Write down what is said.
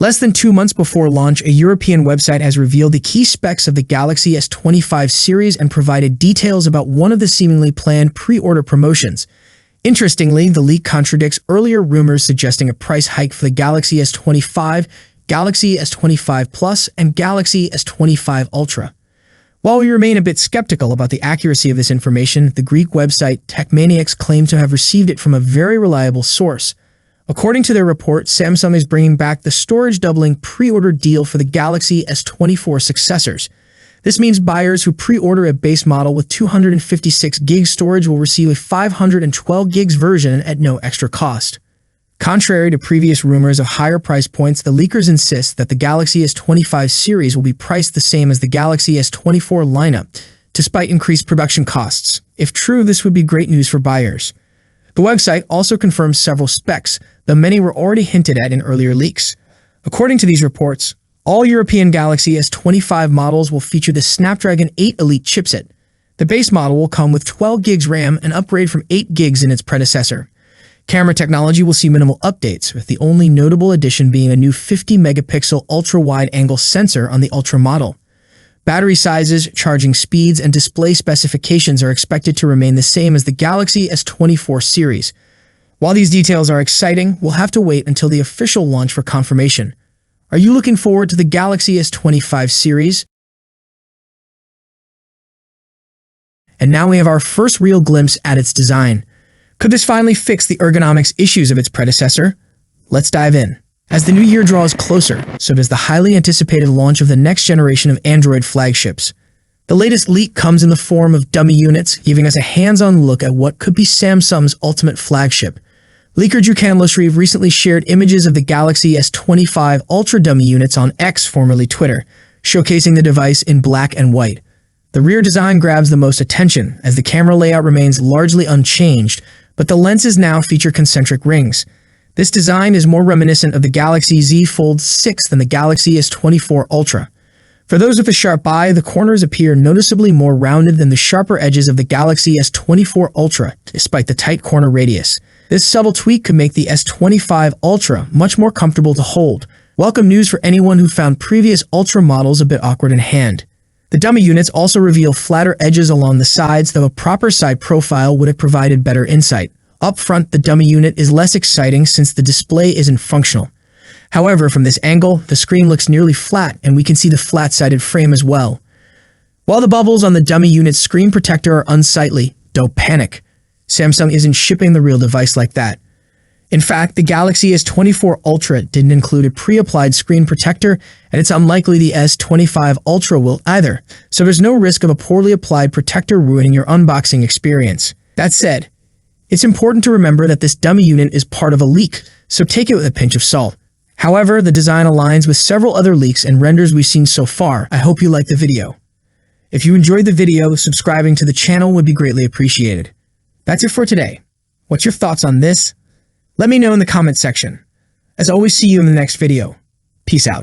Less than 2 months before launch, a European website has revealed the key specs of the Galaxy S25 series and provided details about one of the seemingly planned pre-order promotions. Interestingly, the leak contradicts earlier rumors suggesting a price hike for the Galaxy S25, Galaxy S25 Plus, and Galaxy S25 Ultra. While we remain a bit skeptical about the accuracy of this information, the Greek website Techmaniacs claimed to have received it from a very reliable source. According to their report, Samsung is bringing back the storage-doubling pre-order deal for the Galaxy S24 successors. This means buyers who pre-order a base model with 256 GB storage will receive a 512 GB version at no extra cost. Contrary to previous rumors of higher price points, the leakers insist that the Galaxy S25 series will be priced the same as the Galaxy S24 lineup, despite increased production costs. If true, this would be great news for buyers. The website also confirms several specs, though many were already hinted at in earlier leaks. According to these reports, all European Galaxy S25 models will feature the Snapdragon 8 Elite chipset. The base model will come with 12 GB RAM, an upgrade from 8 GB in its predecessor. Camera technology will see minimal updates, with the only notable addition being a new 50-megapixel ultra-wide-angle sensor on the Ultra model. Battery sizes, charging speeds, and display specifications are expected to remain the same as the Galaxy S24 series. While these details are exciting, we'll have to wait until the official launch for confirmation. Are you looking forward to the Galaxy S25 series? And now we have our first real glimpse at its design. Could this finally fix the ergonomics issues of its predecessor? Let's dive in. As the new year draws closer, so does the highly anticipated launch of the next generation of Android flagships. The latest leak comes in the form of dummy units, giving us a hands-on look at what could be Samsung's ultimate flagship. Leaker Jukan Lusriv recently shared images of the Galaxy S25 Ultra dummy units on X, formerly Twitter, showcasing the device in black and white. The rear design grabs the most attention, as the camera layout remains largely unchanged, but the lenses now feature concentric rings. This design is more reminiscent of the Galaxy Z Fold 6 than the Galaxy S24 Ultra. For those with a sharp eye, the corners appear noticeably more rounded than the sharper edges of the Galaxy S24 Ultra, despite the tight corner radius. This subtle tweak could make the S25 Ultra much more comfortable to hold. Welcome news for anyone who found previous Ultra models a bit awkward in hand. The dummy units also reveal flatter edges along the sides, though a proper side profile would have provided better insight. Up front, the dummy unit is less exciting since the display isn't functional. However, from this angle, the screen looks nearly flat, and we can see the flat-sided frame as well. While the bubbles on the dummy unit's screen protector are unsightly, don't panic. Samsung isn't shipping the real device like that. In fact, the Galaxy S24 Ultra didn't include a pre-applied screen protector, and it's unlikely the S25 Ultra will either, so there's no risk of a poorly applied protector ruining your unboxing experience. That said, it's important to remember that this dummy unit is part of a leak, so take it with a pinch of salt. However, the design aligns with several other leaks and renders we've seen so far. I hope you liked the video. If you enjoyed the video, subscribing to the channel would be greatly appreciated. That's it for today. What's your thoughts on this? Let me know in the comment section. As always, see you in the next video. Peace out.